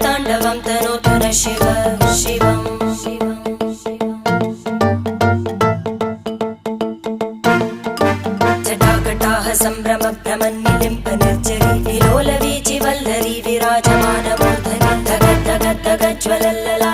ताण्डवं तनोतु न शिव शिवम् जटाकटाः सम्भ्रमभ्रमन्निलिम्प निर्जरी विलोलवीचि वल्लरी विराजमानमूर्धनि धगद्धगद्धगज्ज्वलल्लला